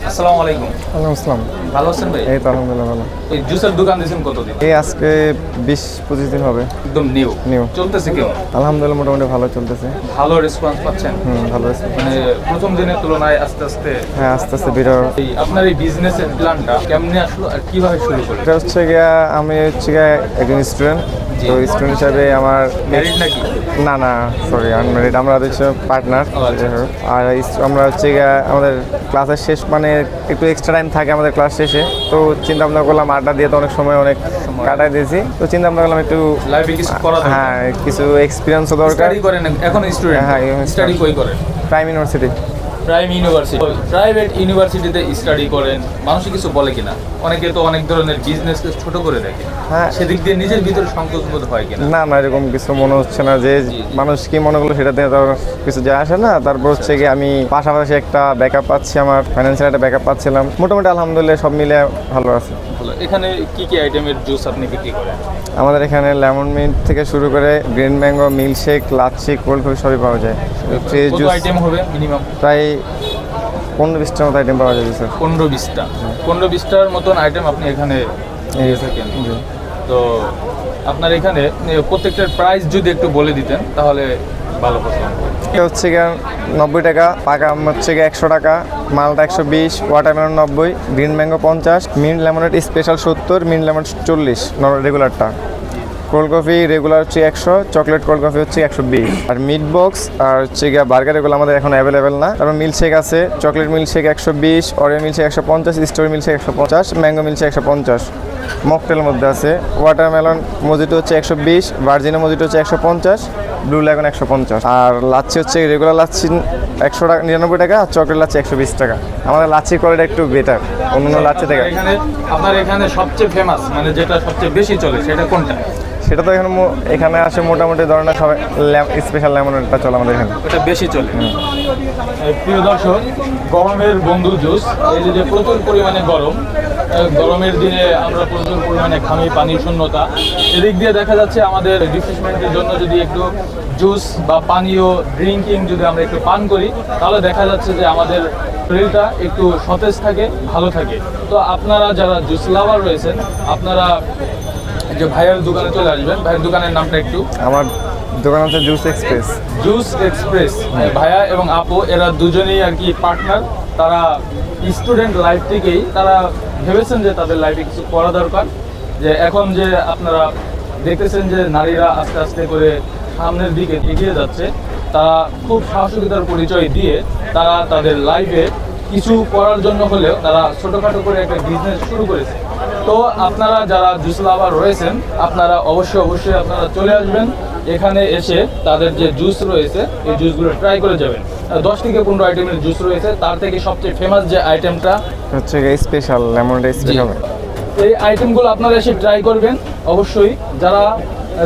আসসালামু আলাইকুম। ওয়ালাইকুম আসসালাম। ভালো আছেন ভাই? এই তো আলহামদুলিল্লাহ ভালো। এই জুসের দোকান দিয়েছেন কতদিন? এই আজকে 20-25 দিন হবে। একদম নিউ চলতেছে কেমন? আলহামদুলিল্লাহ মোটামুটি ভালো চলতেছে। ভালো রেসপন্স পাচ্ছেন? ভালো আছে। মানে প্রথম দিনের তুলনায় আস্তে আস্তে? হ্যাঁ, আস্তে আস্তে বেরো। আপনার এই বিজনেসের প্ল্যানটা কেমনে আসলো আর কিভাবে শুরু করলেন? এটা হচ্ছে গিয়া আমি হচ্ছে গিয়া একজন স্টুডেন্ট। তো স্টুডেন্ট হিসাবে আমার ম্যারিড নাকি? না সরি আনম্যারিড। আমরা হচ্ছে পার্টনার। আর আমরা হচ্ছে গিয়া আমাদের ক্লাসের শেষ মানে একটু এক্সট্রা টাইম থাকে আমাদের ক্লাস শেষে, তো চিন্তা ভাবনা করলাম আড্ডা দিয়ে তো অনেক সময় কাটাই দিয়েছি, তো চিন্তা ভাবনা করলাম একটু লাইফে কিছু করা দরকার। হ্যাঁ, কিছু এক্সপিরিয়েন্সও দরকার। স্টাডি করেন এখন স্টুডেন্ট? হ্যাঁ, স্টাডি কই করেন? Prime university. প্রাইভেট ইউনিভার্সিটিতে স্টাডি করেন, মানুষ কিছু বলে কিনা? অনেকে তো অনেক ধরনের বিজনেসকে ছোট করে দেখে। হ্যাঁ, সেদিক দিয়ে নিজের ভিতরে সংকোচ বোধ হয় কিনা? না এরকম কিছু মনে হচ্ছে না যে মানুষ কি মনে করলো সেটাতে তো কিছু যায় আসে না। তারপর হচ্ছে কি আমি পাশাপাশি একটা ব্যাকআপ পাচ্ছি, আমার ফাইন্যান্সিয়াল একটা ব্যাকআপ পাচ্ছিলাম। মোটামুটি আলহামদুলিল্লাহ সব মিলে ভালো আছে। এখানে কি কি আইটেমের জুস আপনি বিক্রি করেন? আমাদের এখানে লেমন মিন্ট থেকে শুরু করে green mango, milkshake, lassi, cold coffee সবই পাওয়া যায়। ফ্রেশ জুস আইটেম হবে মিনিমাম প্রায় 15-20টার মতো আইটেম পাওয়া যায় স্যার। 15-20টার মতন আইটেম আপনি এখানে দিয়ে থাকেন। তো আপনার এখানে প্রত্যেকটার প্রাইস যদি একটু বলে দিতেন তাহলে ভালো হতো। এটা হচ্ছে গিয়ে 90 টাকা, পাকা আম হচ্ছে গিয়ে 100 টাকা, মালটা 120, watermelon 90, green mango 50, mint lemonade special 70, mint lemonade 40 রেগুলারটা। কোল্ড কফি রেগুলার হচ্ছে 100, চকলেট কোল্ড কফি হচ্ছে 120। আর মিট বক্স আর হচ্ছে গিয়ে বার্গার এগুলো আমাদের এখন অ্যাভেলেবেল না। তারপর মিল্কশেক আছে, chocolate milkshake 120, Oreo milkshake 150, strawberry milkshake 150, mango milkshake 150। মকটেলের মধ্যে আছে ওয়াটারমেলন মজিটো হচ্ছে 120, ভার্জিনো মজিটো হচ্ছে 150, ব্লু লেগন 150। আর লাচ্ছি হচ্ছে রেগুলার লাচ্ছি 199 টাকা, আর চকলেট লাচ্ছি 120 টাকা। আমাদের লাচ্ছির কোয়ালিটি একটু বেটার অন্যান্য লাচ্ছি থেকে। আপনার এখানে সবচেয়ে ফেমাস মানে যেটা সবচেয়ে বেশি চলে সেটা কোনটা? সেটা তো এখানে আসে মোটামুটি ধরনের সবাই স্পেশাল লেমনেডটা চলে আমাদের এখানে, এটা বেশি চলে। প্রিয় দর্শক, গরমের বন্ধু জুস, এই যে প্রচুর পরিমাণে গরমের দিনে আমরা প্রচুর পরিমাণে ঘামি, পানি শূন্যতা, এদিক দিয়ে দেখা যাচ্ছে আমাদের রিফ্রেশমেন্টের জন্য যদি একটু জুস বা পানীয় ড্রিঙ্কিং যদি আমরা একটু পান করি তাহলে দেখা যাচ্ছে যে আমাদের শরীরটা একটু সতেজ থাকে, ভালো থাকে। তো আপনারা যারা জুস লাভার রয়েছেন আপনারা যে ভাইয়ের দোকানে চলে আসবেন। ভাইয়ের দোকানের নামটা একটু? আমার দোকান হচ্ছে জুস এক্সপ্রেস। Juice express. ভাইয়া এবং আপু এরা দুজনেই আর কি পার্টনার। তারা স্টুডেন্ট লাইফ থেকেই তারা ভেবেছেন যে তাদের লাইফে কিছু করা দরকার। যে এখন যে আপনারা দেখতেছেন যে নারীরা আস্তে আস্তে করে সামনের দিকে এগিয়ে যাচ্ছে, তারা খুব সাহসিকতার পরিচয় দিয়ে তারা তাদের লাইফে কিছু করার জন্য হলেও তারা ছোটোখাটো করে একটা বিজনেস শুরু করেছে। তো আপনারা যারা জুস লাভার রয়েছেন আপনারা অবশ্যই আপনারা চলে আসবেন এখানে, এসে তাদের যে জুস রয়েছে এই জুসগুলো ট্রাই করে যাবেন। 10 থেকে 15 আইটেমের জুস রয়েছে, তার থেকে সবচেয়ে ফেমাস যে আইটেমটা হচ্ছে স্পেশাল লেমন স্পেশাল। এই আইটেমগুলো আপনারা এসে ট্রাই করবেন অবশ্যই। যারা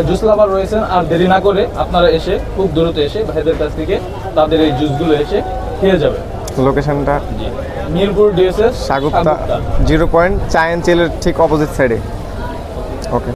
জুস লাভার রয়েছেন আর দেরি না করে আপনারা এসে খুব দ্রুত এসে ভাইদের কাছ থেকে তাদের এই জুসগুলো এসে খেয়ে যাবেন। লোকেশনটা মিরপুর ডিএসএস সাগুপ্তা 0 পয়েন্ট চায়ন চিলের ঠিক অপোজিট সাইডে। ওকে।